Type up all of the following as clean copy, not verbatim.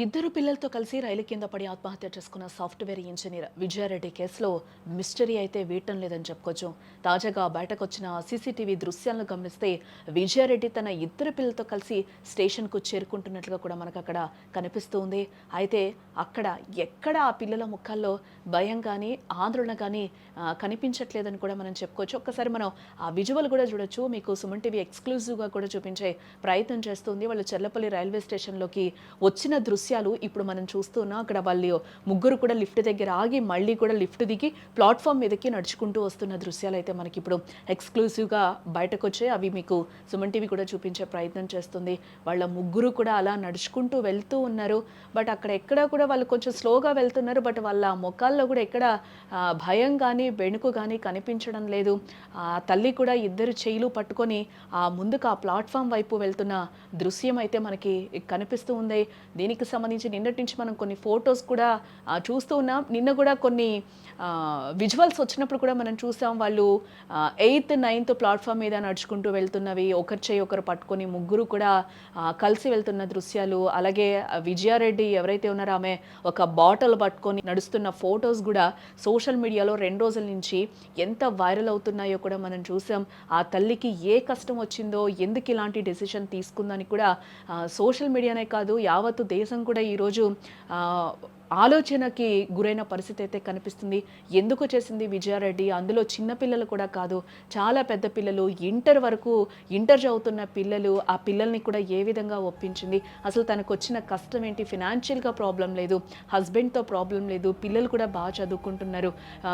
ఇద్దరు పిల్లలతో కలిసి రైలు కింద పడి ఆత్మహత్య చేసుకున్న సాఫ్ట్వేర్ ఇంజనీర్ విజయారెడ్డి కేసులో మిస్టరీ అయితే వీడటం లేదని చెప్పుకోవచ్చు. తాజాగా బయటకు వచ్చిన సీసీటీవీ దృశ్యాలను గమనిస్తే విజయారెడ్డి తన ఇద్దరు పిల్లలతో కలిసి స్టేషన్కు చేరుకుంటున్నట్లుగా కూడా మనకు అక్కడ కనిపిస్తూ ఉంది. అయితే అక్కడ ఎక్కడ ఆ పిల్లల ముఖాల్లో భయం కానీ ఆందోళన కానీ కనిపించట్లేదని కూడా మనం చెప్పుకోవచ్చు. ఒక్కసారి మనం ఆ విజువల్ కూడా చూడొచ్చు. మీకు సుమన్ టీవీ ఎక్స్క్లూజివ్గా కూడా చూపించే ప్రయత్నం చేస్తుంది. వాళ్ళు చెర్లపల్లి రైల్వే స్టేషన్లోకి వచ్చిన దృశ్యాలు ఇప్పుడు మనం చూస్తున్నాం. అక్కడ వాళ్ళు ముగ్గురు కూడా లిఫ్ట్ దగ్గర ఆగి మళ్ళీ కూడా లిఫ్ట్ దిగి ప్లాట్ఫామ్ మీదకి నడుచుకుంటూ వస్తున్న దృశ్యాలు అయితే మనకి ఇప్పుడు ఎక్స్క్లూజివ్గా బయటకు వచ్చాయి. అవి మీకు సుమన్ టీవీ కూడా చూపించే ప్రయత్నం చేస్తుంది. వాళ్ళ ముగ్గురు కూడా అలా నడుచుకుంటూ వెళ్తూ ఉన్నారు. బట్ అక్కడ ఎక్కడ కూడా వాళ్ళు కొంచెం స్లోగా వెళ్తున్నారు. బట్ వాళ్ళ ముఖాల్లో కూడా ఎక్కడ భయం కానీ బెణుకు కానీ కనిపించడం లేదు. ఆ తల్లి కూడా ఇద్దరు చేయిలు పట్టుకొని ఆ ముందుకు ఆ ప్లాట్ఫామ్ వైపు వెళ్తున్న దృశ్యం అయితే మనకి కనిపిస్తూ ఉంది. దీనికి సంబంధించి నిన్నటి నుంచి మనం కొన్ని ఫొటోస్ కూడా చూస్తూ ఉన్నాం. నిన్న కూడా కొన్ని విజువల్స్ వచ్చినప్పుడు కూడా మనం చూసాం. వాళ్ళు 8th 9th ప్లాట్ఫామ్ మీద నడుచుకుంటూ వెళ్తున్నవి, ఒకరి చేయి ఒకరు పట్టుకొని ముగ్గురు కూడా కలిసి వెళ్తున్న దృశ్యాలు. అలాగే విజయారెడ్డి ఎవరైతే ఉన్నారో ఆమె ఒక బాటిల్ పట్టుకొని నడుస్తున్న ఫొటోస్ కూడా సోషల్ మీడియాలో 2 రోజుల నుంచి ఎంత వైరల్ అవుతున్నాయో కూడా మనం చూసాం. ఆ తల్లికి ఏ కష్టం వచ్చిందో, ఎందుకు ఇలాంటి డెసిషన్ తీసుకుందని కూడా సోషల్ మీడియానే కాదు యావత్తు దేశం కూడా ఈరోజు ఆలోచనకి గురైన పరిస్థితి అయితే కనిపిస్తుంది. ఎందుకు చేసింది విజయారెడ్డి? అందులో చిన్నపిల్లలు కూడా కాదు, చాలా పెద్ద పిల్లలు, ఇంటర్ చదువుతున్న పిల్లలు. ఆ పిల్లల్ని కూడా ఏ విధంగా ఒప్పించింది? అసలు తనకు వచ్చిన కష్టం ఏంటి? ఫినాన్షియల్గా ప్రాబ్లం లేదు, హస్బెండ్తో ప్రాబ్లం లేదు, పిల్లలు కూడా బాగా చదువుకుంటున్నారు.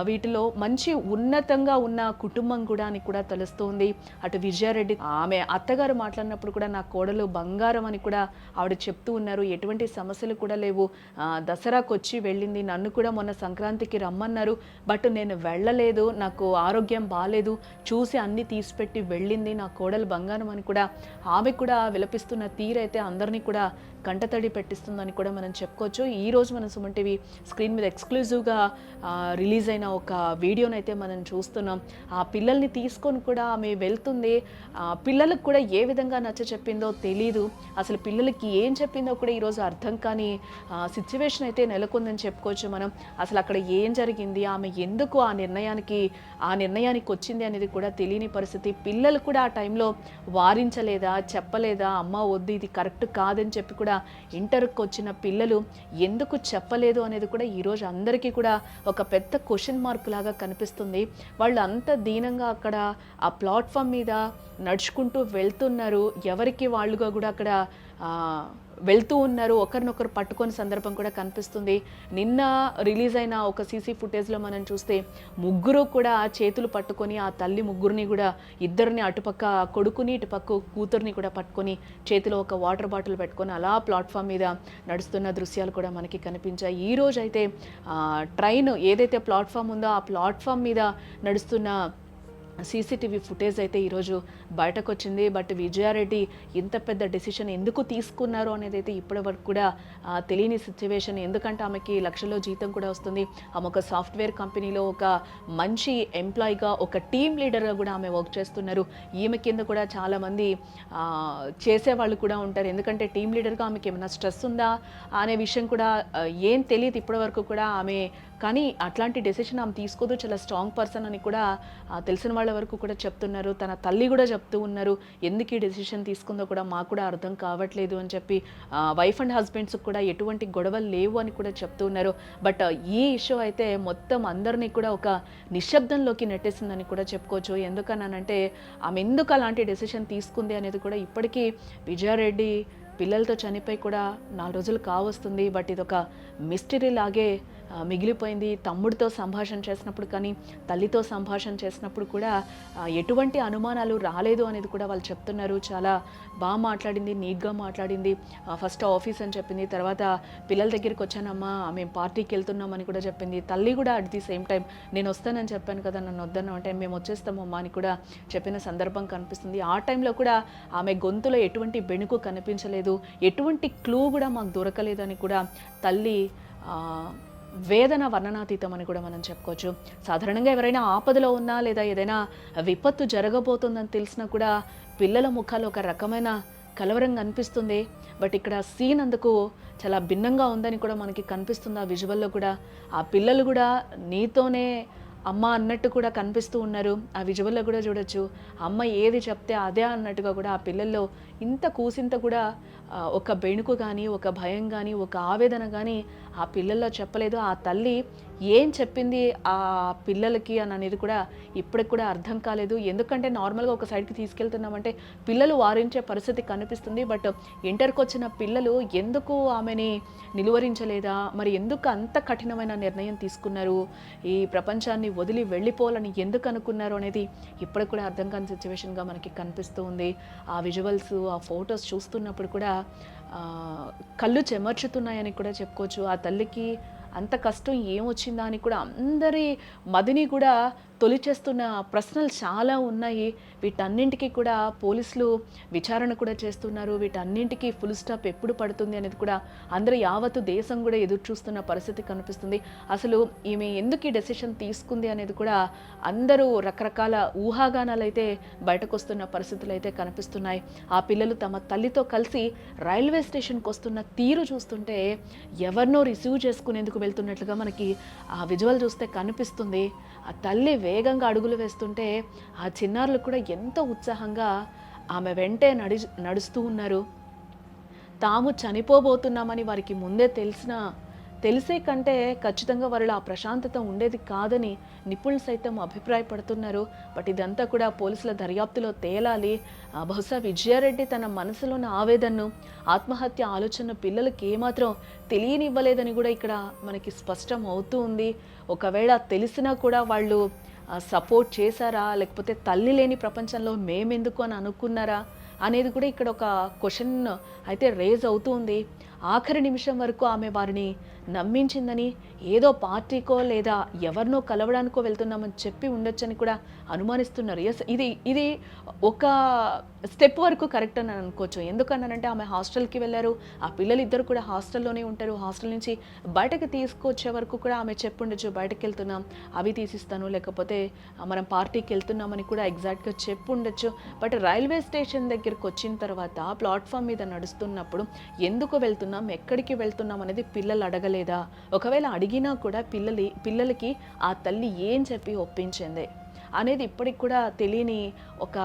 వీటిలో మంచి ఉన్నతంగా ఉన్న కుటుంబం కూడా అని కూడా తెలుస్తుంది. అటు విజయారెడ్డి ఆమె అత్తగారు మాట్లాడినప్పుడు కూడా నా కోడలు బంగారం అని కూడా ఆవిడ చెప్తూ ఉన్నారు. ఎటువంటి సమస్యలు కూడా లేవు, దసరా వచ్చి వెళ్ళింది, నన్ను కూడా మొన్న సంక్రాంతికి రమ్మన్నారు, బట్ నేను వెళ్ళలేదు, నాకు ఆరోగ్యం బాగాలేదు, చూసి అన్ని తీసిపెట్టి వెళ్ళింది, నా కోడలు బంగారం అని కూడా ఆమె కూడా విలపిస్తున్న తీరైతే అందరినీ కూడా కంటతడి పెట్టిస్తుందని కూడా మనం చెప్పుకోవచ్చు. ఈరోజు మనం సుమన్ టీవీ స్క్రీన్ మీద ఎక్స్క్లూజివ్గా రిలీజ్ అయిన ఒక వీడియోనైతే మనం చూస్తున్నాం. ఆ పిల్లల్ని తీసుకొని కూడా ఆమె వెళ్తుంది. పిల్లలకు కూడా ఏ విధంగా నచ్చ చెప్పిందో తెలీదు, అసలు పిల్లలకి ఏం చెప్పిందో కూడా ఈరోజు అర్థం కాని సిచ్యువేషన్ అయితే నెలకొందని చెప్పుకోవచ్చు మనం. అసలు అక్కడ ఏం జరిగింది, ఆమె ఎందుకు ఆ నిర్ణయానికి వచ్చింది అనేది కూడా తెలియని పరిస్థితి. పిల్లలు కూడా ఆ టైంలో వారించలేదా, చెప్పలేదా, అమ్మ వద్దు ఇది కరెక్ట్ కాదని చెప్పి కూడా ఇంటర్కి వచ్చిన పిల్లలు ఎందుకు చెప్పలేదు అనేది కూడా ఈరోజు అందరికీ కూడా ఒక పెద్ద క్వశ్చన్ మార్క్ లాగా కనిపిస్తుంది. వాళ్ళు అంత దీనంగా అక్కడ ఆ ప్లాట్ఫామ్ మీద నడుచుకుంటూ వెళ్తున్నారు, ఎవరికి వాళ్ళుగా కూడా అక్కడ వెళ్తూ ఉన్నారు, ఒకరినొకరు పట్టుకొని సందర్భం కూడా కనిపిస్తుంది. నిన్న రిలీజ్ అయిన ఒక సీసీ ఫుటేజ్లో మనం చూస్తే ముగ్గురు కూడా చేతులు పట్టుకొని ఆ తల్లి ముగ్గురిని కూడా ఇద్దరిని అటుపక్క కొడుకుని ఇటుపక్క కూతుర్ని కూడా పట్టుకొని చేతిలో ఒక వాటర్ బాటిల్ పెట్టుకొని అలా ప్లాట్ఫామ్ మీద నడుస్తున్న దృశ్యాలు కూడా మనకి కనిపించాయి. ఈరోజు అయితే ట్రైన్ ఏదైతే ప్లాట్ఫామ్ ఉందో ఆ ప్లాట్ఫామ్ మీద నడుస్తున్న సీసీటీవీ ఫుటేజ్ అయితే ఈరోజు బయటకు వచ్చింది. బట్ విజయారెడ్డి ఇంత పెద్ద డెసిషన్ ఎందుకు తీసుకున్నారు అనేది అయితే ఇప్పటి వరకు కూడా తెలియని సిచ్యువేషన్. ఎందుకంటే ఆమెకి లక్షల్లో జీతం కూడా వస్తుంది, ఆమె ఒక సాఫ్ట్వేర్ కంపెనీలో ఒక మంచి ఎంప్లాయీగా, ఒక టీమ్ లీడర్గా కూడా ఆమె వర్క్ చేస్తున్నారు. ఈమె కింద కూడా చాలామంది చేసేవాళ్ళు కూడా ఉంటారు. ఎందుకంటే టీమ్ లీడర్గా ఆమెకి ఏమైనా స్ట్రెస్ ఉందా అనే విషయం కూడా ఏం తెలియదు ఇప్పటి వరకు కూడా ఆమె. కానీ అట్లాంటి డెసిషన్ ఆమె తీసుకోదు, చాలా స్ట్రాంగ్ పర్సన్ అని కూడా తెలిసిన వాళ్ళ వరకు కూడా చెప్తున్నారు. తన తల్లి కూడా చెప్తూ ఉన్నారు, ఎందుకు ఈ డెసిషన్ తీసుకుందో కూడా మాకు కూడా అర్థం కావట్లేదు అని చెప్పి. వైఫ్ అండ్ హస్బెండ్స్ కూడా ఎటువంటి గొడవలు లేవు అని కూడా చెప్తూ ఉన్నారు. బట్ ఈ ఇష్యూ అయితే మొత్తం అందరినీ కూడా ఒక నిశ్శబ్దంలోకి నెట్టేసిందని కూడా చెప్పుకోవచ్చు. ఎందుకన్నానంటే ఆమె ఎందుకు అలాంటి డెసిషన్ తీసుకుంది అనేది కూడా ఇప్పటికీ విజయారెడ్డి పిల్లలతో చనిపోయి కూడా 4 రోజులు కావస్తుంది. బట్ ఇదొక మిస్టరీ లాగే మిగిలిపోయింది. తమ్ముడితో సంభాషణ చేసినప్పుడు కానీ తల్లితో సంభాషణ చేసినప్పుడు కూడా ఎటువంటి అనుమానాలు రాలేదు అనేది కూడా వాళ్ళు చెప్తున్నారు. చాలా బాగా మాట్లాడింది, నీట్గా మాట్లాడింది. ఫస్ట్ ఆఫీస్ అని చెప్పింది, తర్వాత పిల్లల దగ్గరికి వచ్చానమ్మా మేము పార్టీకి వెళ్తున్నామని కూడా చెప్పింది. తల్లి కూడా అట్ ది సేమ్ టైం నేను వస్తానని చెప్పాను కదా, నన్ను వద్దన్నాం అంటే మేము వచ్చేస్తామమ్మా అని కూడా చెప్పిన సందర్భం కనిపిస్తుంది. ఆ టైంలో కూడా ఆమె గొంతులో ఎటువంటి బెణుకు కనిపించలేదు, ఎటువంటి క్లూ కూడా మాకు దొరకలేదని కూడా తల్లి వేదన వర్ణనాతీతం అని కూడా మనం చెప్పుకోవచ్చు. సాధారణంగా ఎవరైనా ఆపదలో ఉన్నా లేదా ఏదైనా విపత్తు జరగబోతుందని తెలిసినా కూడా పిల్లల ముఖాలు ఒక రకమైన కలవరంగా అనిపిస్తుంది. బట్ ఇక్కడ సీన్ అందుకు చాలా భిన్నంగా ఉందని కూడా మనకి కనిపిస్తుంది ఆ విజువల్‌లో కూడా. ఆ పిల్లలు గూడా నీతోనే అమ్మ అన్నట్టు కూడా కనిపిస్తూ ఉన్నారు. ఆ విజువల్‌లో కూడా చూడొచ్చు. అమ్మ ఏది చెప్తే అదే అన్నట్టుగా కూడా ఆ పిల్లల్లో ఇంత కూసింత కూడా ఒక బెణుకు గానీ, ఒక భయం గానీ, ఒక ఆవేదన గానీ ఆ పిల్లల్లో చెప్పలేదు. ఆ తల్లి ఏం చెప్పింది ఆ పిల్లలకి అనేది కూడా ఇప్పటికి కూడా అర్థం కాలేదు. ఎందుకంటే నార్మల్‌గా ఒక సైడ్‌కి తీసుకెళ్తున్నామంటే పిల్లలు వారించే పరిస్థితి కనిపిస్తుంది. బట్ ఇంటర్‌కొచ్చిన పిల్లలు ఎందుకు ఆమెని నిలువరించలేదా? మరి ఎందుకు అంత కఠినమైన నిర్ణయం తీసుకున్నారు? ఈ ప్రపంచాన్ని వదిలి వెళ్ళిపోవాలని ఎందుకు అనుకున్నారు అనేది ఇప్పటికి కూడా అర్థం కాని సిట్యుయేషన్‌గా మనకి కనిపిస్తూ ఉంది. ఆ విజువల్స్, ఆ ఫోటోస్ చూస్తున్నప్పుడు కూడా కళ్ళు చెమర్చుతున్నాయని కూడా చెప్పుకోవచ్చు. ఆ తల్లికి అంత కష్టం ఏమొచ్చిందా అని కూడా అందరి మదిని కూడా తొలిచేస్తున్న ప్రశ్నలు చాలా ఉన్నాయి. వీటన్నింటికి కూడా పోలీసులు విచారణ కూడా చేస్తున్నారు. వీటన్నింటికి ఫుల్ స్టాప్ ఎప్పుడు పడుతుంది అనేది కూడా అందరూ యావత్తు దేశం కూడా ఎదురు చూస్తున్న పరిస్థితి కనిపిస్తుంది. అసలు ఈమె ఎందుకు ఈ డెసిషన్ తీసుకుంది అనేది కూడా అందరూ రకరకాల ఊహాగానాలైతే బయటకొస్తున్న పరిస్థితులైతే కనిపిస్తున్నాయి. ఆ పిల్లలు తమ తల్లితో కలిసి రైల్వే స్టేషన్‌కి వస్తున్న తీరు చూస్తుంటే ఎవరినో రిసీవ్ చేసుకునేందుకు వెళ్తున్నట్లుగా మనకి ఆ విజువల్ చూస్తే కనిపిస్తుంది. ఆ తల్లి వేగంగా అడుగులు వేస్తుంటే ఆ చిన్నారులు కూడా ఎంతో ఉత్సాహంగా ఆమె వెంటే నడుస్తూ ఉన్నారు. తాము చనిపోబోతున్నామని వారికి ముందే తెలిసే కంటే ఖచ్చితంగా వారిలో ఆ ప్రశాంతత ఉండేది కాదని నిపుణులు సైతం అభిప్రాయపడుతున్నారు. బట్ ఇదంతా కూడా పోలీసుల దర్యాప్తులో తేలాలి. బహుశా విజయారెడ్డి తన మనసులోని ఆవేదనను, ఆత్మహత్య ఆలోచన పిల్లలకి ఏమాత్రం తెలియనివ్వలేదని కూడా ఇక్కడ మనకి స్పష్టం అవుతూ ఉంది. ఒకవేళ తెలిసినా కూడా వాళ్ళు సపోర్ట్ చేశారా? లేకపోతే తల్లి లేని ప్రపంచంలో మేమెందుకు అని అనుకున్నారా? అనేది కూడా ఇక్కడ ఒక క్వెషన్ అయితే రేజ్ అవుతూ ఉంది. ఆఖరి నిమిషం వరకు ఆమె వారిని నమ్మించిందని, ఏదో పార్టీకో లేదా ఎవరినో కలవడానికో వెళ్తున్నామని చెప్పి ఉండొచ్చని కూడా అనుమానిస్తున్నారు. ఇది ఒక స్టెప్ వరకు కరెక్ట్ అని అనుకోవచ్చు. ఎందుకన్నానంటే ఆమె హాస్టల్‌కి వెళ్లారు. ఆ పిల్లలిద్దరూ కూడా హాస్టల్‌లోనే ఉంటారు. హాస్టల్ నుంచి బయటకి తీసుకొచ్చే వరకు కూడా ఆమె చెప్పుండొచ్చు. బయటకెళ్తున్నాం, అవి తీసిస్తాను, లేకపోతే మనం పార్టీకి వెళ్తున్నామని కూడా ఎగ్జాక్ట్‌గా చెప్పుండొచ్చు. బట్ రైల్వే స్టేషన్ దగ్గరికి వచ్చిన తర్వాత ప్లాట్‌ఫామ్ మీద నడుస్తున్నప్పుడు ఎందుకు వెళ్తున్నాం, ఎక్కడికి వెళ్తున్నాం అనేది పిల్లలు అడగలేదా? ఒకవేళ అడిగినా కూడా పిల్లలకి ఆ తల్లి ఏం చెప్పి ఒప్పించింది అనేది ఇప్పటికి కూడా తెలియని ఒక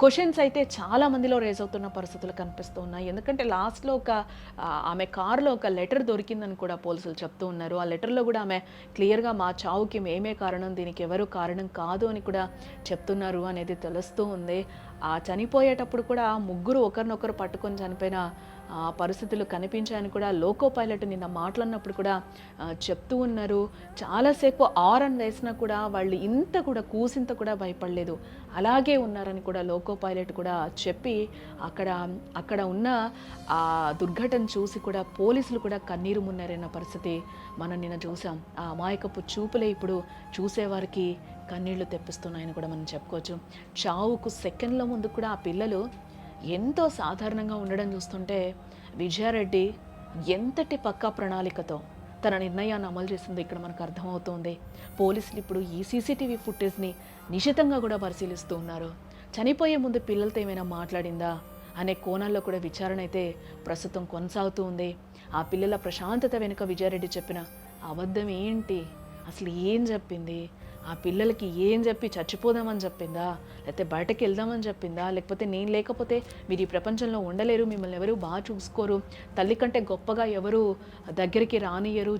క్వెషన్స్ అయితే చాలా మందిలో రేజ్ అవుతున్న పరిస్థితులు కనిపిస్తూ ఉన్నాయి. ఎందుకంటే లాస్ట్‌లో ఆమె కారులో ఒక లెటర్ దొరికిందని కూడా పోలీసులు చెప్తూ ఉన్నారు. ఆ లెటర్‌లో కూడా ఆమె క్లియర్‌గా మా చావుకి మేమే కారణం, దీనికి ఎవరు కారణం కాదు అని కూడా చెప్తున్నారు అనేది తెలుస్తూ ఉంది. చనిపోయేటప్పుడు కూడా ముగ్గురు ఒకరినొకరు పట్టుకొని చనిపోయిన పరిస్థితులు కనిపించాయని కూడా లోకో పైలట్ నిన్న మాట్లాడినప్పుడు కూడా చెప్తూ ఉన్నారు. చాలాసేపు హారన్ వేసినా కూడా వాళ్ళు ఇంత కూడా కూసింత కూడా భయపడలేదు, అలాగే ఉన్నారని కూడా లోకో పైలట్ కూడా చెప్పి అక్కడ ఉన్న ఆ దుర్ఘటన చూసి కూడా పోలీసులు కూడా కన్నీరు మున్నారన్న పరిస్థితి మనం నిన్న చూసాం. ఆ అమాయకపు చూపులే ఇప్పుడు చూసేవారికి కన్నీళ్లు తెప్పిస్తున్నాయని కూడా మనం చెప్పుకోవచ్చు. చావుకు సెకండ్ల ముందు కూడా ఆ పిల్లలు ఎంతో సాధారణంగా ఉండడం చూస్తుంటే విజయారెడ్డి ఎంతటి పక్కా ప్రణాళికతో తన నిర్ణయాన్ని అమలు చేసిందో ఇక్కడ మనకు అర్థమవుతోంది. పోలీసులు ఇప్పుడు ఈ సీసీటీవీ ఫుటేజ్ని నిశితంగా కూడా పరిశీలిస్తూ ఉన్నారు. చనిపోయే ముందు పిల్లలతో ఏమైనా మాట్లాడిందా అనే కోణాల్లో కూడా విచారణ అయితే ప్రస్తుతం కొనసాగుతూ ఉంది. ఆ పిల్లల ప్రశాంతత వెనుక విజయారెడ్డి చెప్పిన అబద్ధం ఏంటి, అసలు ఏం చెప్పింది, ఆ పిల్లలకి ఏం చెప్పి చచ్చిపోదామని చెప్పిందా, లేకపోతే బయటకు వెళ్దామని చెప్పిందా, లేకపోతే నేను లేకపోతే మీరు ఈ ప్రపంచంలో ఉండలేరు, మిమ్మల్ని ఎవరు బాగా చూసుకోరు, తల్లి కంటే గొప్పగా ఎవరు దగ్గరికి రానియరు,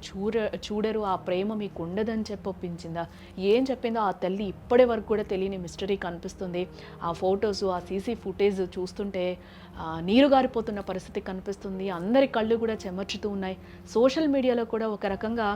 చూడరు, ఆ ప్రేమ మీకు ఉండదని చెప్పి ఒప్పించిందా, ఏం చెప్పిందో ఆ తల్లి ఇప్పటి వరకు కూడా తెలియని మిస్టరీ కనిపిస్తుంది. ఆ ఫొటోస్, ఆ సీసీ ఫుటేజ్ చూస్తుంటే నీరు గారిపోతున్న పరిస్థితి కనిపిస్తుంది. అందరి కళ్ళు కూడా చెమర్చుతూ ఉన్నాయి. సోషల్ మీడియాలో కూడా ఒక రకంగా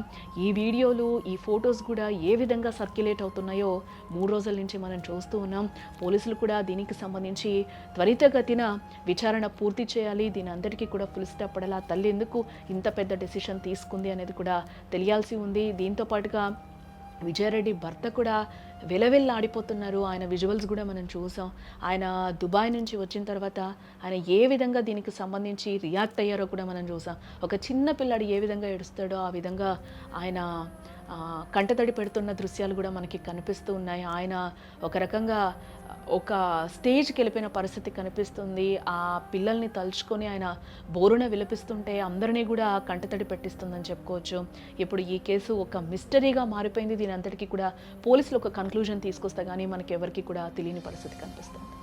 ఈ వీడియోలు, ఈ ఫొటోస్ కూడా ఏ విధంగా సర్క్యులేట్ అవుతున్నాయో 3 రోజుల నుంచి మనం చూస్తూ ఉన్నాం. పోలీసులు కూడా దీనికి సంబంధించి త్వరితగతిన విచారణ పూర్తి చేయాలి, దీని అందరికీ కూడా ఫుల్ స్టాప్ పడాలి, తల్లి ఎందుకు ఇంత పెద్ద డెసిషన్ తీసుకుంది అనేది కూడా తెలియాల్సి ఉంది. దీంతో పాటుగా విజయారెడ్డి భర్త కూడా విలవిల్లాడిపోతున్నారు. ఆయన విజువల్స్ కూడా మనం చూసాం. ఆయన దుబాయ్ నుంచి వచ్చిన తర్వాత ఆయన ఏ విధంగా దీనికి సంబంధించి రియాక్ట్ అయ్యారో కూడా మనం చూసాం. ఒక చిన్న పిల్లాడు ఏ విధంగా ఏడుస్తాడో ఆ విధంగా ఆయన కంటతడి పెడుతున్న దృశ్యాలు కూడా మనకి కనిపిస్తూ ఉన్నాయి. ఆయన ఒక రకంగా ఒక స్టేజ్‌కి వెళ్ళిపోయిన పరిస్థితి కనిపిస్తుంది. ఆ పిల్లల్ని తలుచుకొని ఆయన బోరున విలపిస్తుంటే అందరినీ కూడా కంటతడి పెట్టిస్తుందని చెప్పుకోవచ్చు. ఇప్పుడు ఈ కేసు ఒక మిస్టరీగా మారిపోయింది. దీని అంతటికి కూడా పోలీసులు ఒక కన్క్లూజన్ తీసుకొస్తే గానీ మనకెవరికీ కూడా తెలియని పరిస్థితి కనిపిస్తుంది.